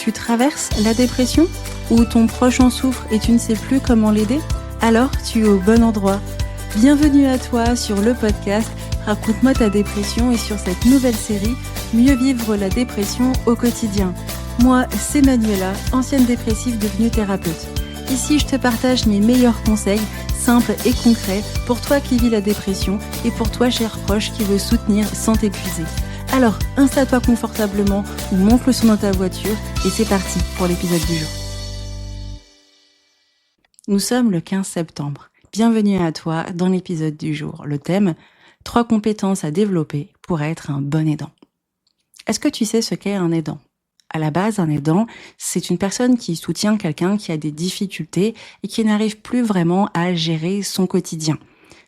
Tu traverses la dépression ? Ou ton proche en souffre et tu ne sais plus comment l'aider ? Alors tu es au bon endroit. Bienvenue à toi sur le podcast Raconte-moi ta dépression et sur cette nouvelle série Mieux vivre la dépression au quotidien. Moi, c'est Manuela, ancienne dépressive devenue thérapeute. Ici, je te partage mes meilleurs conseils, simples et concrets, pour toi qui vis la dépression et pour toi, cher proche, qui veut soutenir sans t'épuiser. Alors, installe-toi confortablement ou monte le son dans ta voiture et c'est parti pour l'épisode du jour. Nous sommes le 15 septembre. Bienvenue à toi dans l'épisode du jour. Le thème, 3 compétences à développer pour être un bon aidant. Est-ce que tu sais ce qu'est un aidant ? À la base, un aidant, c'est une personne qui soutient quelqu'un qui a des difficultés et qui n'arrive plus vraiment à gérer son quotidien.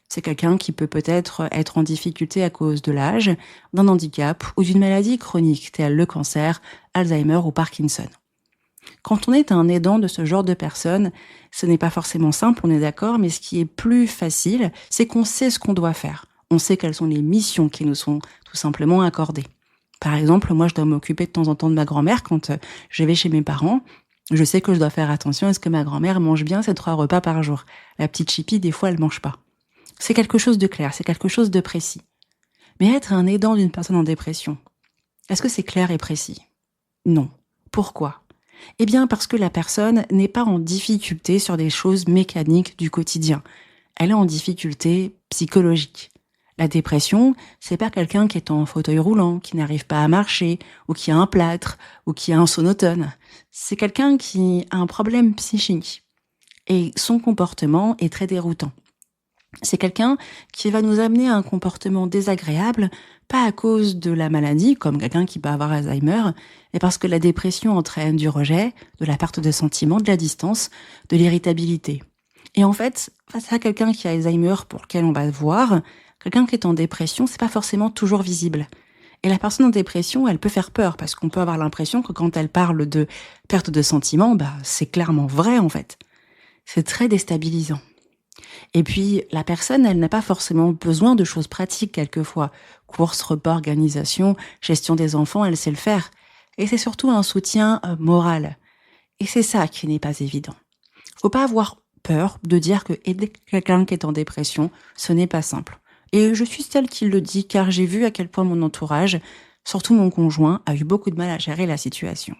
C'est quelqu'un qui peut-être être en difficulté à cause de l'âge, d'un handicap ou d'une maladie chronique telle le cancer, Alzheimer ou Parkinson. Quand on est un aidant de ce genre de personne, ce n'est pas forcément simple, on est d'accord, mais ce qui est plus facile, c'est qu'on sait ce qu'on doit faire. On sait quelles sont les missions qui nous sont tout simplement accordées. Par exemple, moi, je dois m'occuper de temps en temps de ma grand-mère quand je vais chez mes parents. Je sais que je dois faire attention à ce que ma grand-mère mange bien ses 3 repas par jour. La petite chipie, des fois, elle mange pas. C'est quelque chose de clair, c'est quelque chose de précis. Mais être un aidant d'une personne en dépression, est-ce que c'est clair et précis ? Non. Pourquoi ? Eh bien, parce que la personne n'est pas en difficulté sur des choses mécaniques du quotidien. Elle est en difficulté psychologique. La dépression, c'est pas quelqu'un qui est en fauteuil roulant, qui n'arrive pas à marcher, ou qui a un plâtre, ou qui a un sonotone. C'est quelqu'un qui a un problème psychique. Et son comportement est très déroutant. C'est quelqu'un qui va nous amener à un comportement désagréable, pas à cause de la maladie, comme quelqu'un qui peut avoir Alzheimer, mais parce que la dépression entraîne du rejet, de la perte de sentiments, de la distance, de l'irritabilité. Et en fait, face à quelqu'un qui a Alzheimer pour lequel on va voir, quelqu'un qui est en dépression, c'est pas forcément toujours visible. Et la personne en dépression, elle peut faire peur, parce qu'on peut avoir l'impression que quand elle parle de perte de sentiments, c'est clairement vrai en fait. C'est très déstabilisant. Et puis, la personne, elle n'a pas forcément besoin de choses pratiques quelquefois. Courses, repas, organisation, gestion des enfants, elle sait le faire. Et c'est surtout un soutien moral. Et c'est ça qui n'est pas évident. Faut pas avoir peur de dire que aider quelqu'un qui est en dépression, ce n'est pas simple. Et je suis celle qui le dit car j'ai vu à quel point mon entourage, surtout mon conjoint, a eu beaucoup de mal à gérer la situation.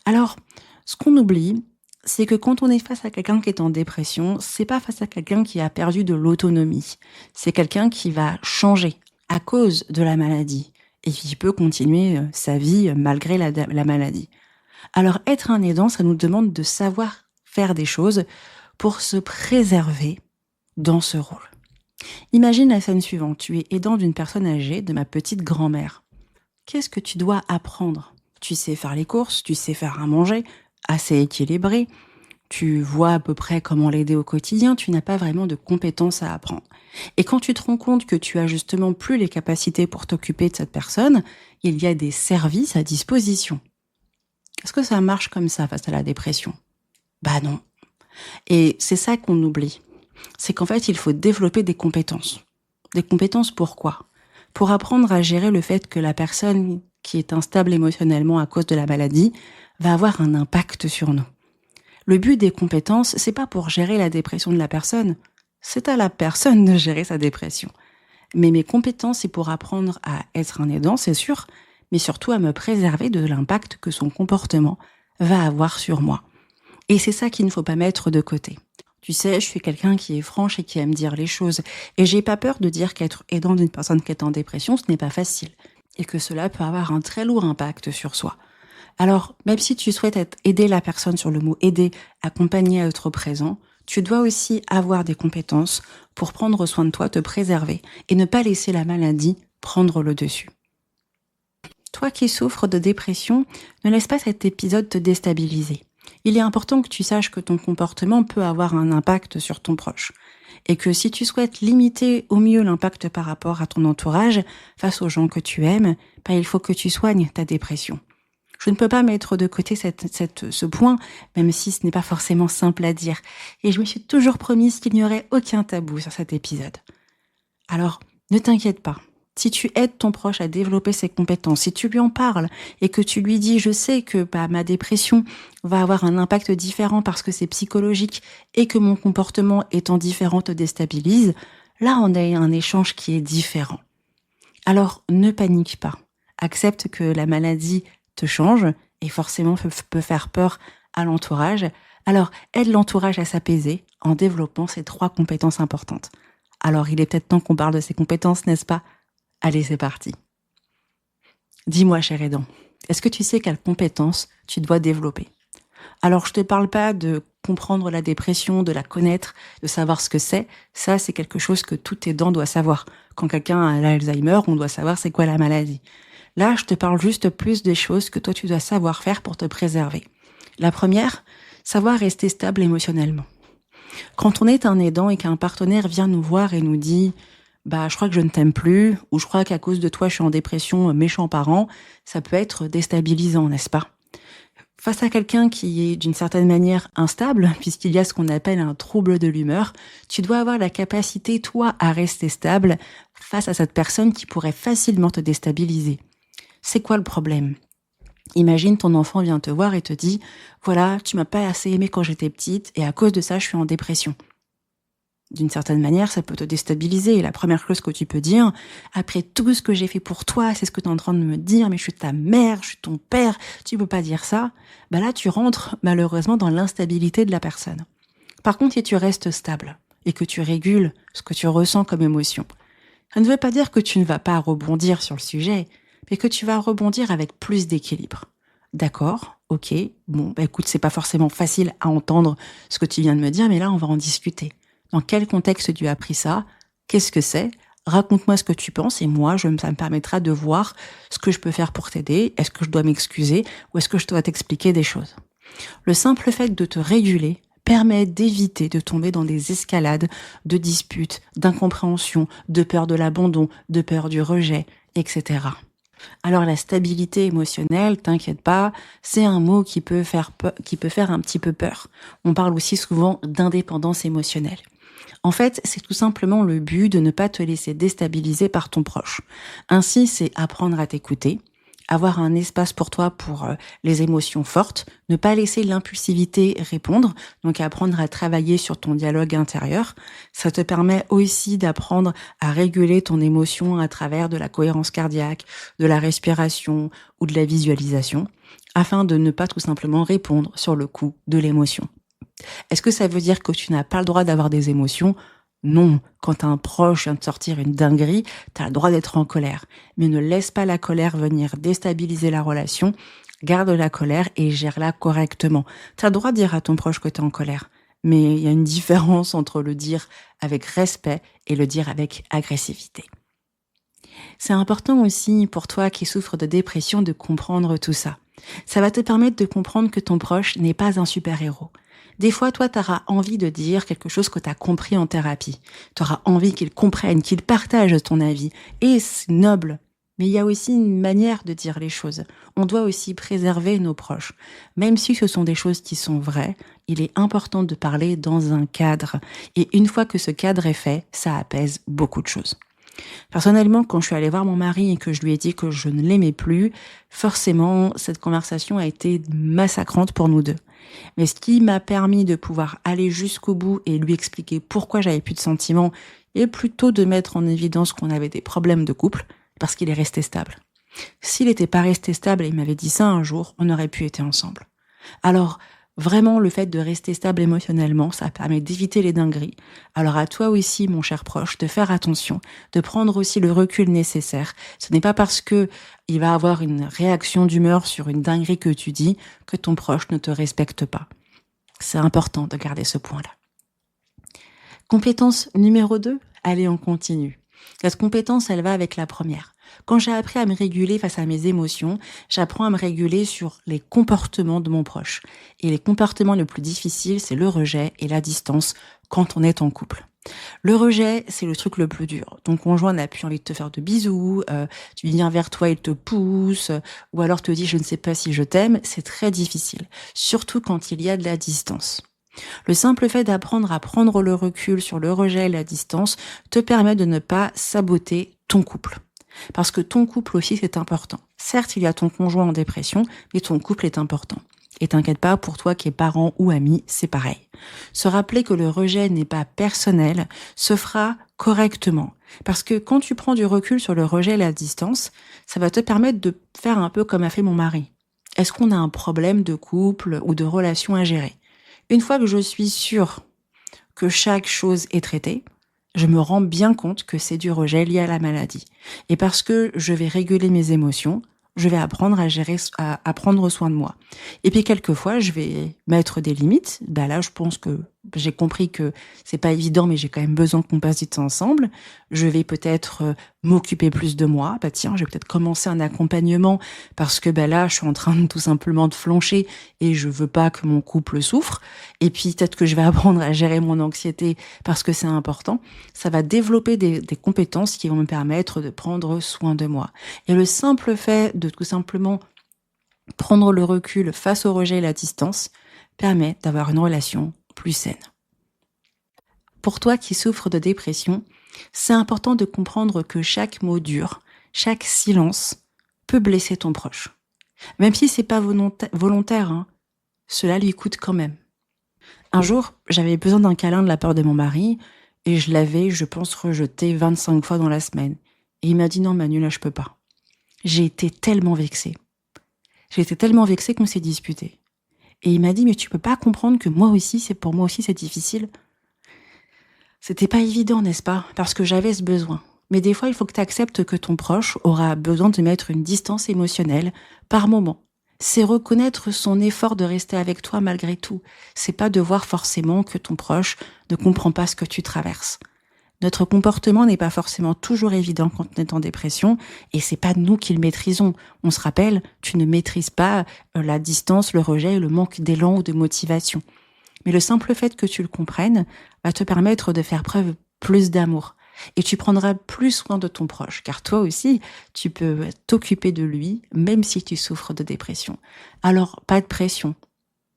Alors, ce qu'on oublie, c'est que quand on est face à quelqu'un qui est en dépression, c'est pas face à quelqu'un qui a perdu de l'autonomie. C'est quelqu'un qui va changer à cause de la maladie et qui peut continuer sa vie malgré la maladie. Alors, être un aidant, ça nous demande de savoir faire des choses pour se préserver dans ce rôle. Imagine la scène suivante. Tu es aidant d'une personne âgée, de ma petite grand-mère. Qu'est-ce que tu dois apprendre ? Tu sais faire les courses, tu sais faire à manger, assez équilibré, tu vois à peu près comment l'aider au quotidien, tu n'as pas vraiment de compétences à apprendre. Et quand tu te rends compte que tu as justement plus les capacités pour t'occuper de cette personne, il y a des services à disposition. Est-ce que ça marche comme ça face à la dépression ? Non. Et c'est ça qu'on oublie. C'est qu'en fait, il faut développer des compétences. Des compétences pourquoi ? Pour apprendre à gérer le fait que la personne qui est instable émotionnellement à cause de la maladie va avoir un impact sur nous. Le but des compétences, c'est pas pour gérer la dépression de la personne, c'est à la personne de gérer sa dépression. Mais mes compétences, c'est pour apprendre à être un aidant, c'est sûr, mais surtout à me préserver de l'impact que son comportement va avoir sur moi. Et c'est ça qu'il ne faut pas mettre de côté. Tu sais, je suis quelqu'un qui est franche et qui aime dire les choses. Et j'ai pas peur de dire qu'être aidant d'une personne qui est en dépression, ce n'est pas facile. Et que cela peut avoir un très lourd impact sur soi. Alors, même si tu souhaites aider la personne sur le mot aider, accompagner à être présent, tu dois aussi avoir des compétences pour prendre soin de toi, te préserver et ne pas laisser la maladie prendre le dessus. Toi qui souffres de dépression, ne laisse pas cet épisode te déstabiliser. Il est important que tu saches que ton comportement peut avoir un impact sur ton proche et que si tu souhaites limiter au mieux l'impact par rapport à ton entourage face aux gens que tu aimes, il faut que tu soignes ta dépression. Je ne peux pas mettre de côté ce point, même si ce n'est pas forcément simple à dire. Et je me suis toujours promise qu'il n'y aurait aucun tabou sur cet épisode. Alors, ne t'inquiète pas. Si tu aides ton proche à développer ses compétences, si tu lui en parles et que tu lui dis, je sais que ma dépression va avoir un impact différent parce que c'est psychologique et que mon comportement étant différent te déstabilise, là on a un échange qui est différent. Alors ne panique pas, accepte que la maladie te change et forcément peut faire peur à l'entourage. Alors aide l'entourage à s'apaiser en développant ces 3 compétences importantes. Alors il est peut-être temps qu'on parle de ces compétences, n'est-ce pas ? Allez, c'est parti. Dis-moi, cher aidant, est-ce que tu sais quelles compétences tu dois développer ? Alors, je te parle pas de comprendre la dépression, de la connaître, de savoir ce que c'est. Ça, c'est quelque chose que tout aidant doit savoir. Quand quelqu'un a l'Alzheimer, on doit savoir c'est quoi la maladie. Là, je te parle juste plus des choses que toi, tu dois savoir faire pour te préserver. La première, savoir rester stable émotionnellement. Quand on est un aidant et qu'un partenaire vient nous voir et nous dit je crois que je ne t'aime plus, ou je crois qu'à cause de toi, je suis en dépression, méchant parent, ça peut être déstabilisant, n'est-ce pas ? Face à quelqu'un qui est d'une certaine manière instable, puisqu'il y a ce qu'on appelle un trouble de l'humeur, tu dois avoir la capacité, toi, à rester stable face à cette personne qui pourrait facilement te déstabiliser. C'est quoi le problème ? Imagine ton enfant vient te voir et te dit « Voilà, tu m'as pas assez aimé quand j'étais petite et à cause de ça, je suis en dépression. » D'une certaine manière, ça peut te déstabiliser. Et la première chose que tu peux dire, après tout ce que j'ai fait pour toi, c'est ce que tu es en train de me dire, mais je suis ta mère, je suis ton père, tu peux pas dire ça. Là, tu rentres malheureusement dans l'instabilité de la personne. Par contre, si tu restes stable et que tu régules ce que tu ressens comme émotion, ça ne veut pas dire que tu ne vas pas rebondir sur le sujet, mais que tu vas rebondir avec plus d'équilibre. D'accord, ok, écoute, c'est pas forcément facile à entendre ce que tu viens de me dire, mais là, on va en discuter. Dans quel contexte tu as appris ça ? Qu'est-ce que c'est ? Raconte-moi ce que tu penses et moi, ça me permettra de voir ce que je peux faire pour t'aider. Est-ce que je dois m'excuser ou est-ce que je dois t'expliquer des choses ? Le simple fait de te réguler permet d'éviter de tomber dans des escalades de disputes, d'incompréhension, de peur de l'abandon, de peur du rejet, etc. Alors la stabilité émotionnelle, t'inquiète pas, c'est un mot qui peut faire un petit peu peur. On parle aussi souvent d'indépendance émotionnelle. En fait, c'est tout simplement le but de ne pas te laisser déstabiliser par ton proche. Ainsi, c'est apprendre à t'écouter, avoir un espace pour toi pour les émotions fortes, ne pas laisser l'impulsivité répondre, donc apprendre à travailler sur ton dialogue intérieur. Ça te permet aussi d'apprendre à réguler ton émotion à travers de la cohérence cardiaque, de la respiration ou de la visualisation, afin de ne pas tout simplement répondre sur le coup de l'émotion. Est-ce que ça veut dire que tu n'as pas le droit d'avoir des émotions ? Non, quand un proche vient de sortir une dinguerie, tu as le droit d'être en colère. Mais ne laisse pas la colère venir déstabiliser la relation, garde la colère et gère-la correctement. Tu as le droit de dire à ton proche que tu es en colère, mais il y a une différence entre le dire avec respect et le dire avec agressivité. C'est important aussi pour toi qui souffres de dépression de comprendre tout ça. Ça va te permettre de comprendre que ton proche n'est pas un super-héros. Des fois, toi, tu auras envie de dire quelque chose que tu as compris en thérapie. Tu auras envie qu'il comprenne, qu'il partage ton avis. Et c'est noble. Mais il y a aussi une manière de dire les choses. On doit aussi préserver nos proches. Même si ce sont des choses qui sont vraies, il est important de parler dans un cadre. Et une fois que ce cadre est fait, ça apaise beaucoup de choses. Personnellement, quand je suis allée voir mon mari et que je lui ai dit que je ne l'aimais plus, forcément, cette conversation a été massacrante pour nous deux. Mais ce qui m'a permis de pouvoir aller jusqu'au bout et lui expliquer pourquoi j'avais plus de sentiments et plutôt de mettre en évidence qu'on avait des problèmes de couple, parce qu'il est resté stable. S'il n'était pas resté stable et il m'avait dit ça un jour, on aurait pu être ensemble. Alors, vraiment, le fait de rester stable émotionnellement, ça permet d'éviter les dingueries. Alors à toi aussi, mon cher proche, de faire attention, de prendre aussi le recul nécessaire. Ce n'est pas parce que il va avoir une réaction d'humeur sur une dinguerie que tu dis que ton proche ne te respecte pas. C'est important de garder ce point-là. Compétence numéro 2, allez, on continue. Cette compétence, elle va avec la première. Quand j'ai appris à me réguler face à mes émotions, j'apprends à me réguler sur les comportements de mon proche. Et les comportements les plus difficiles, c'est le rejet et la distance quand on est en couple. Le rejet, c'est le truc le plus dur. Ton conjoint n'a plus envie de te faire de bisous, tu viens vers toi, il te pousse, ou alors te dit « je ne sais pas si je t'aime », c'est très difficile. Surtout quand il y a de la distance. Le simple fait d'apprendre à prendre le recul sur le rejet et la distance te permet de ne pas saboter ton couple. Parce que ton couple aussi, c'est important. Certes, il y a ton conjoint en dépression, mais ton couple est important. Et t'inquiète pas, pour toi qui es parent ou ami, c'est pareil. Se rappeler que le rejet n'est pas personnel se fera correctement. Parce que quand tu prends du recul sur le rejet et la distance, ça va te permettre de faire un peu comme a fait mon mari. Est-ce qu'on a un problème de couple ou de relation à gérer? Une fois que je suis sûre que chaque chose est traitée, je me rends bien compte que c'est du rejet lié à la maladie. Et parce que je vais réguler mes émotions, je vais apprendre à gérer, à prendre soin de moi. Et puis quelquefois, je vais mettre des limites. Bah là, je pense que j'ai compris que c'est pas évident, mais j'ai quand même besoin qu'on passe du temps ensemble. Je vais peut-être m'occuper plus de moi. Bah tiens, je vais peut-être commencer un accompagnement parce que bah là, je suis en train de tout simplement de flancher et je veux pas que mon couple souffre. Et puis peut-être que je vais apprendre à gérer mon anxiété parce que c'est important. Ça va développer des compétences qui vont me permettre de prendre soin de moi. Et le simple fait de tout simplement prendre le recul face au rejet et la distance permet d'avoir une relation plus saine. Pour toi qui souffres de dépression, c'est important de comprendre que chaque mot dur, chaque silence peut blesser ton proche. Même si c'est pas volontaire, hein, cela lui coûte quand même. Un jour, j'avais besoin d'un câlin de la part de mon mari et je l'avais, je pense, rejeté 25 fois dans la semaine. Et il m'a dit non Manu, là je peux pas. J'ai été tellement vexée. J'ai été tellement vexée qu'on s'est disputé. Et il m'a dit mais tu peux pas comprendre que pour moi aussi c'est difficile. C'était pas évident, n'est-ce pas? Parce que j'avais ce besoin. Mais des fois, il faut que tu acceptes que ton proche aura besoin de mettre une distance émotionnelle par moment. C'est reconnaître son effort de rester avec toi malgré tout. C'est pas de voir forcément que ton proche ne comprend pas ce que tu traverses. Notre comportement n'est pas forcément toujours évident quand on est en dépression et c'est pas nous qui le maîtrisons. On se rappelle, tu ne maîtrises pas la distance, le rejet, le manque d'élan ou de motivation. Mais le simple fait que tu le comprennes va te permettre de faire preuve plus d'amour. Et tu prendras plus soin de ton proche, car toi aussi, tu peux t'occuper de lui, même si tu souffres de dépression. Alors, pas de pression.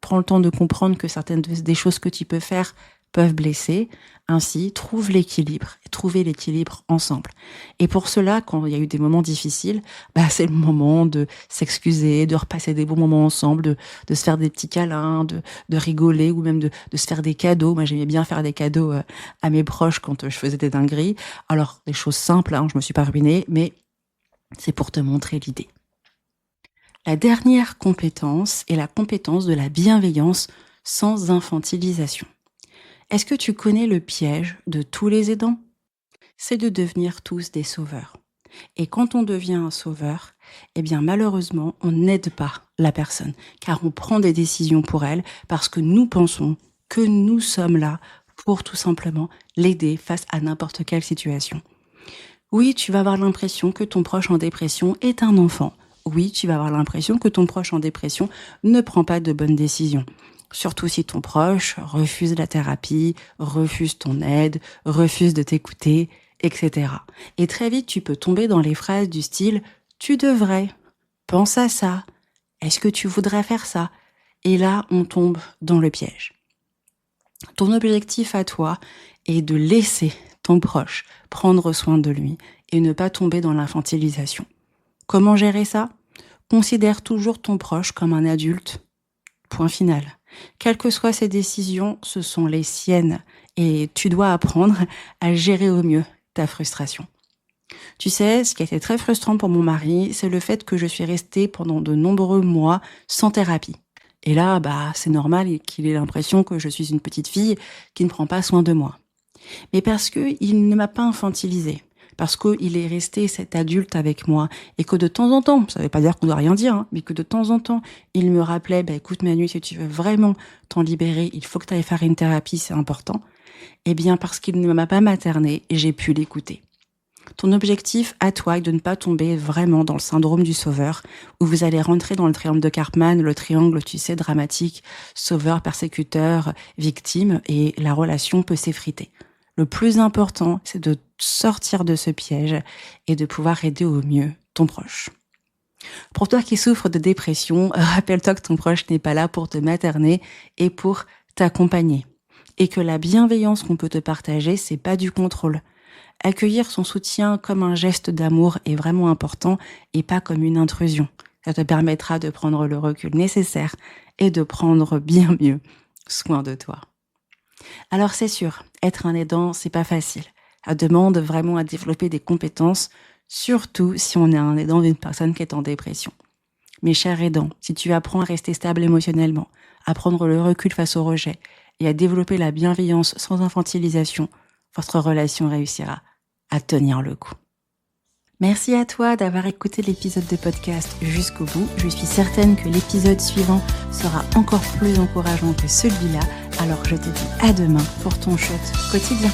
Prends le temps de comprendre que certaines des choses que tu peux faire peuvent blesser. Ainsi, trouvez l'équilibre ensemble. Et pour cela, quand il y a eu des moments difficiles, c'est le moment de s'excuser, de repasser des bons moments ensemble, de se faire des petits câlins, de rigoler ou même de se faire des cadeaux. Moi, j'aimais bien faire des cadeaux à mes proches quand je faisais des dingueries. Alors, des choses simples, je me suis pas ruinée, mais c'est pour te montrer l'idée. La dernière compétence est la compétence de la bienveillance sans infantilisation. Est-ce que tu connais le piège de tous les aidants? C'est de devenir tous des sauveurs. Et quand on devient un sauveur, malheureusement, on n'aide pas la personne, car on prend des décisions pour elle parce que nous pensons que nous sommes là pour tout simplement l'aider face à n'importe quelle situation. Oui, tu vas avoir l'impression que ton proche en dépression est un enfant. Oui, tu vas avoir l'impression que ton proche en dépression ne prend pas de bonnes décisions. Surtout si ton proche refuse la thérapie, refuse ton aide, refuse de t'écouter, etc. Et très vite, tu peux tomber dans les phrases du style « tu devrais »,« pense à ça »,« est-ce que tu voudrais faire ça ?» Et là, on tombe dans le piège. Ton objectif à toi est de laisser ton proche prendre soin de lui et ne pas tomber dans l'infantilisation. Comment gérer ça? Considère toujours ton proche comme un adulte. Point final. Quelles que soient ses décisions, ce sont les siennes et tu dois apprendre à gérer au mieux ta frustration. Tu sais, ce qui a été très frustrant pour mon mari, c'est le fait que je suis restée pendant de nombreux mois sans thérapie. Et là, c'est normal qu'il ait l'impression que je suis une petite fille qui ne prend pas soin de moi. Mais parce qu'il ne m'a pas infantilisée. Parce qu'il est resté cet adulte avec moi et que de temps en temps, ça veut pas dire qu'on doit rien dire, mais que de temps en temps, il me rappelait, écoute Manu, si tu veux vraiment t'en libérer, il faut que tu ailles faire une thérapie, c'est important. Parce qu'il ne m'a pas maternée, j'ai pu l'écouter. Ton objectif à toi est de ne pas tomber vraiment dans le syndrome du sauveur, où vous allez rentrer dans le triangle de Karpman, le triangle, dramatique, sauveur, persécuteur, victime, et la relation peut s'effriter. Le plus important, c'est de sortir de ce piège et de pouvoir aider au mieux ton proche. Pour toi qui souffres de dépression, rappelle-toi que ton proche n'est pas là pour te materner et pour t'accompagner. Et que la bienveillance qu'on peut te partager, c'est pas du contrôle. Accueillir son soutien comme un geste d'amour est vraiment important et pas comme une intrusion. Ça te permettra de prendre le recul nécessaire et de prendre bien mieux soin de toi. Alors c'est sûr, être un aidant, c'est pas facile. Ça demande vraiment à développer des compétences, surtout si on est un aidant d'une personne qui est en dépression. Mes chers aidants, si tu apprends à rester stable émotionnellement, à prendre le recul face au rejet et à développer la bienveillance sans infantilisation, votre relation réussira à tenir le coup. Merci à toi d'avoir écouté l'épisode de podcast jusqu'au bout. Je suis certaine que l'épisode suivant sera encore plus encourageant que celui-là. Alors je te dis à demain pour ton shot quotidien.